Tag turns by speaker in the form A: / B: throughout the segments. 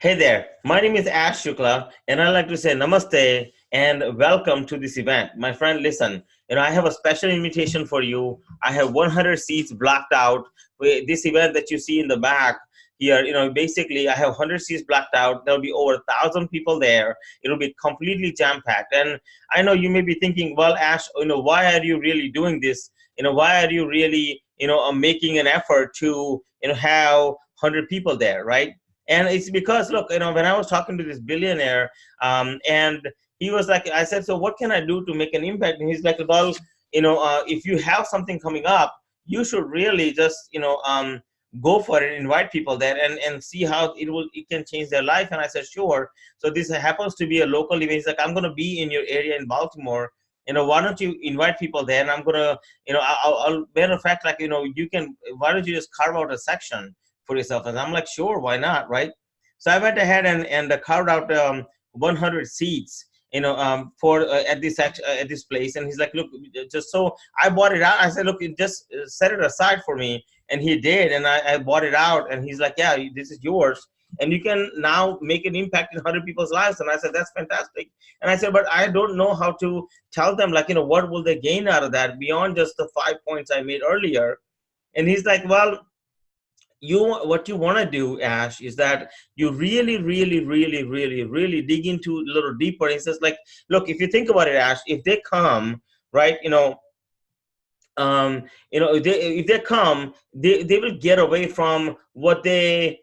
A: Hey there, my name is Ash Shukla, and I'd like to say namaste and welcome to this event. My friend, listen, I have a special invitation for you. I have 100 seats blocked out. This event that you see in the back here, basically I have 100 seats blocked out. There'll be over 1,000 people there. It'll be completely jam-packed. And I know you may be thinking, well, Ash, why are you really doing this? Why are you really, making an effort to, have 100 people there, right? And it's because, look, when I was talking to this billionaire, and he was like, I said, so what can I do to make an impact? And he's like, well, if you have something coming up, you should really just, go for it, invite people there and see how it can change their life. And I said, sure. So this happens to be a local event. He's like, I'm going to be in your area in Baltimore. Why don't you invite people there? And I'm going to, I'll matter of fact, like, why don't you just carve out a section for yourself? And I'm like, sure, why not, right? So I went ahead and carved out 100 seats, for at this place. And he's like, look, just so I bought it out. I said, look, just set it aside for me. And he did, and I bought it out. And he's like, yeah, this is yours, and you can now make an impact in 100 people's lives. And I said, that's fantastic. And I said, but I don't know how to tell them, like, what will they gain out of that beyond just the 5 points I made earlier. And he's like, well, what you want to do, Ash, is that you really dig into a little deeper. And he says, like, look, if you think about it, Ash, if they come, right, if they come, they will get away from what they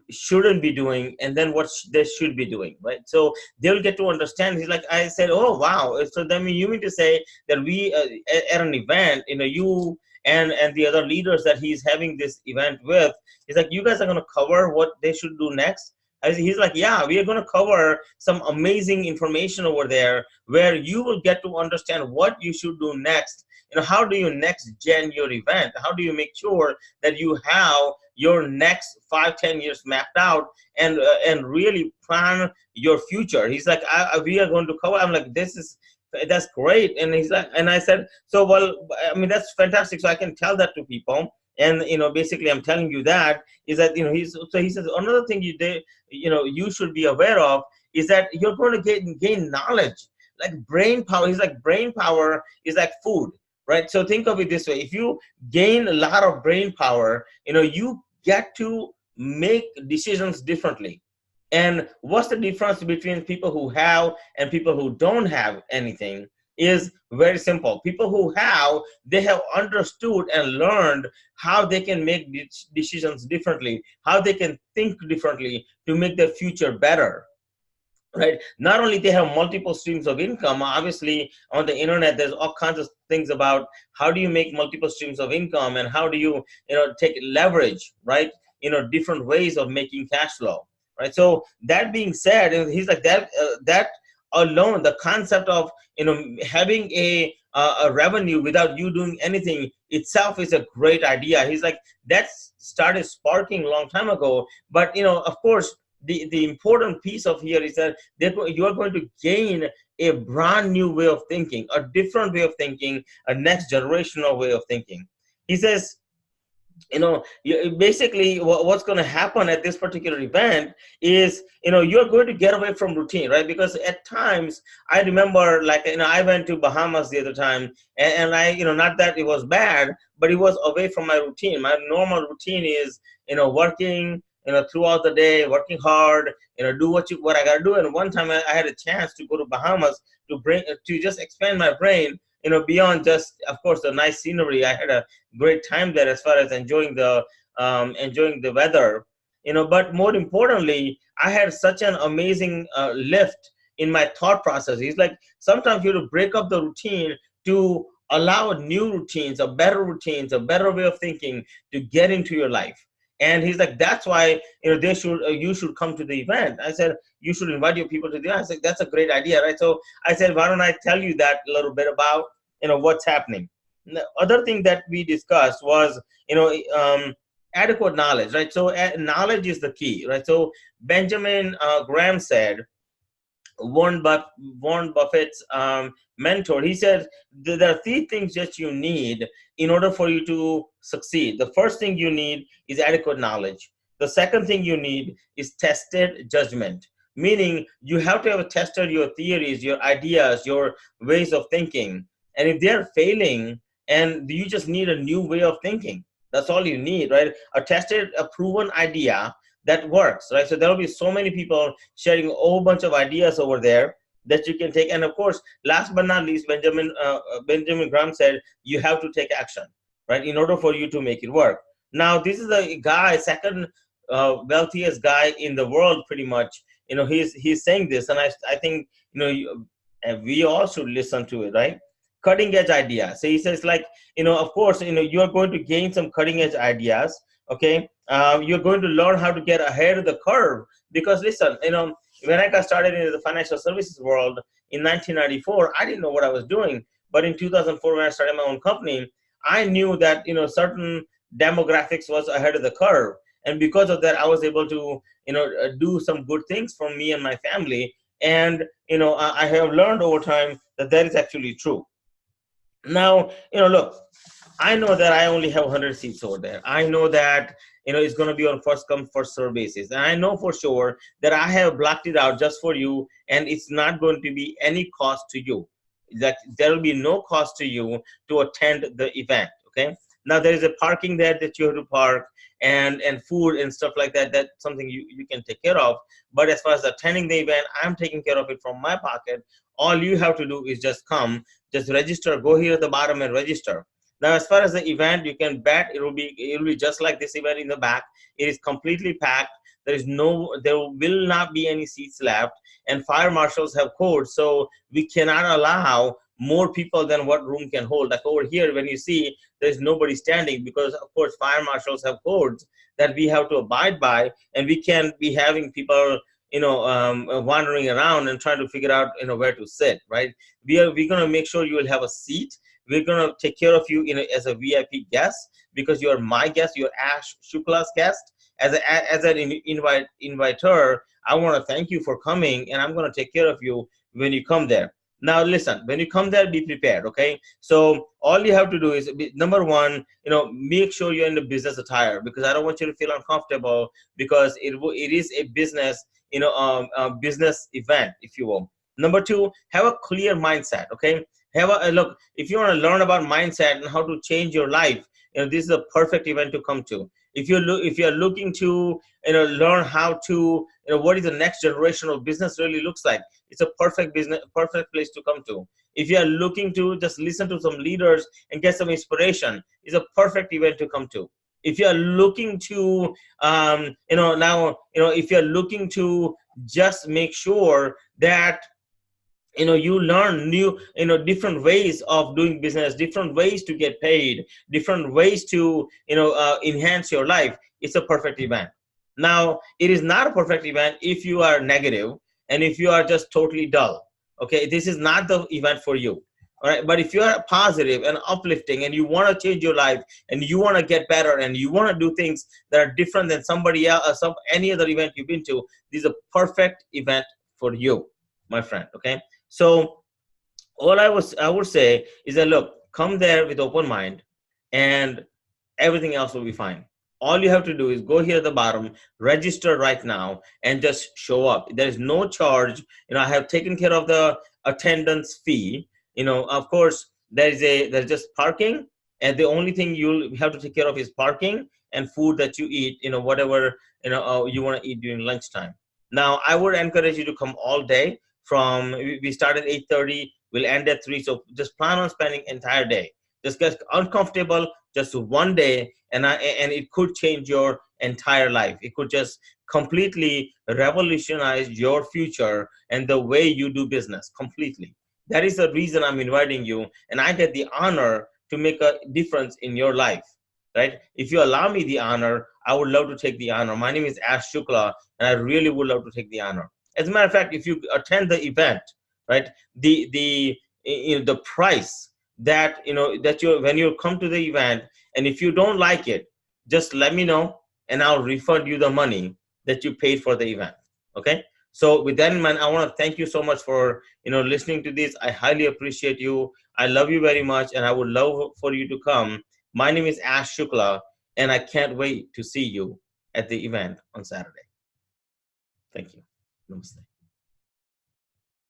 A: shouldn't be doing, and then what they should be doing, right? So they'll get to understand. He's like, I said, oh wow. So then you mean to say that we at an event, you and the other leaders that he's having this event with, he's like, you guys are going to cover what they should do next? He's like, yeah, we are going to cover some amazing information over there where you will get to understand what you should do next. How do you next gen your event? How do you make sure that you have your next 5-10 years mapped out and really plan your future? He's like, we are going to cover. I'm like, that's great. And he's like, and I said, so, well, I mean, that's fantastic. So I can tell that to people. And, basically I'm telling you that is that, he says, another thing you should be aware of is that you're going to gain knowledge, like brain power. He's like, brain power is like food, right? So think of it this way. If you gain a lot of brain power, you get to make decisions differently. And what's the difference between people who have and people who don't have anything is very simple. People who have, they have understood and learned how they can make decisions differently, how they can think differently to make their future better. Right? Not only they have multiple streams of income. Obviously, on the internet, there's all kinds of things about how do you make multiple streams of income and how do you, take leverage, right? Different ways of making cash flow, right? So that being said, he's like that alone, the concept of having a revenue without you doing anything itself is a great idea. He's like, that started sparking a long time ago, but of course. The important piece of here is that you are going to gain a brand new way of thinking, a different way of thinking, a next generational way of thinking. He says, basically what's going to happen at this particular event is, you're going to get away from routine, right? Because at times, I remember, like, I went to Bahamas the other time, and I, not that it was bad, but it was away from my routine. My normal routine is, working, throughout the day, working hard, do what I gotta do. And one time I had a chance to go to Bahamas to just expand my brain, beyond just, of course, the nice scenery. I had a great time there as far as enjoying the weather, but more importantly, I had such an amazing lift in my thought process. He's like, sometimes you have to break up the routine to allow new routines, a better way of thinking to get into your life. And he's like, that's why, you should come to the event. I said, you should invite your people to the event. I said, that's a great idea, right? So I said, why don't I tell you that a little bit about, what's happening. The other thing that we discussed was, adequate knowledge, right? So knowledge is the key, right? So Benjamin Graham said, Warren Buffett's mentor, he said, there are 3 things that you need in order for you to succeed. The first thing you need is adequate knowledge. The second thing you need is tested judgment, meaning you have to have tested your theories, your ideas, your ways of thinking. And if they're failing, and you just need a new way of thinking, that's all you need, right? A tested, a proven idea that works, right? So there will be so many people sharing a whole bunch of ideas over there that you can take. And of course, last but not least, Benjamin Graham said, you have to take action, right, in order for you to make it work. Now, this is a guy, second wealthiest guy in the world, pretty much. He's saying this, and I think we all should listen to it, right? Cutting edge idea. So he says, like, of course, you are going to gain some cutting edge ideas. Okay, you're going to learn how to get ahead of the curve, because listen, when I got started in the financial services world in 1994, I didn't know what I was doing. But in 2004, when I started my own company, I knew that certain demographics was ahead of the curve, and because of that, I was able to do some good things for me and my family. And I have learned over time that that is actually true. Now, look, I know that I only have 100 seats over there. I know that it's going to be on first come first serve basis, and I know for sure that I have blocked it out just for you, and it's not going to be any cost to you. That there will be no cost to you to attend the event. Okay. Now there is a parking there that you have to park, and food and stuff like that. That's something you can take care of. But as far as attending the event, I'm taking care of it from my pocket. All you have to do is just come, just register. Go here at the bottom and register. Now, as far as the event, you can bet it will be just like this event in the back. It is completely packed. There will not be any seats left, and fire marshals have codes, so we cannot allow more people than what room can hold. Like over here, when you see there's nobody standing, because of course fire marshals have codes that we have to abide by, and we can't be having people wandering around and trying to figure out where to sit, right? We're going to make sure you will have a seat. We're going to take care of you as a VIP guest, because you're my guest, you're Ash Shukla's guest. As an inviter, I want to thank you for coming, and I'm going to take care of you when you come there. Now, listen, when you come there, be prepared, okay? So all you have to do is, number one, make sure you're in the business attire, because I don't want you to feel uncomfortable, because it is a business, business event, if you will. Number two, have a clear mindset, okay? Have a look. If you want to learn about mindset and how to change your life, this is a perfect event to come to. If you're looking to learn how to what is the next generation of business really looks like, it's a perfect place to come to. If you are looking to just listen to some leaders and get some inspiration, it's a perfect event to come to. If you are looking to if you're looking to just make sure that you learn new different ways of doing business, different ways to get paid, different ways to enhance your life, it's a perfect event. Now, it is not a perfect event if you are negative and if you are just totally dull. Okay, this is not the event for you. All right, but if you are positive and uplifting and you want to change your life and you want to get better and you want to do things that are different than somebody else or any other event you've been to, this is a perfect event for you, my friend. Okay. So all I would say is that, look, come there with open mind, and everything else will be fine. All you have to do is go here at the bottom, register right now, and just show up. There is no charge. I have taken care of the attendance fee. Of course, there's just parking, and the only thing you'll have to take care of is parking and food that you eat. Whatever you want to eat during lunchtime. Now, I would encourage you to come all day. We start at 8:30, we'll end at 3. So just plan on spending entire day. Just get uncomfortable just one day, and it could change your entire life. It could just completely revolutionize your future and the way you do business completely. That is the reason I'm inviting you, and I get the honor to make a difference in your life, right? If you allow me the honor, I would love to take the honor. My name is Ash Shukla, and I really would love to take the honor. As a matter of fact, if you attend the event, right, the price that when you come to the event, and if you don't like it, just let me know, and I'll refund you the money that you paid for the event. Okay. So with that in mind, I want to thank you so much for listening to this. I highly appreciate you. I love you very much, and I would love for you to come. My name is Ash Shukla, and I can't wait to see you at the event on Saturday. Thank you. Namaste.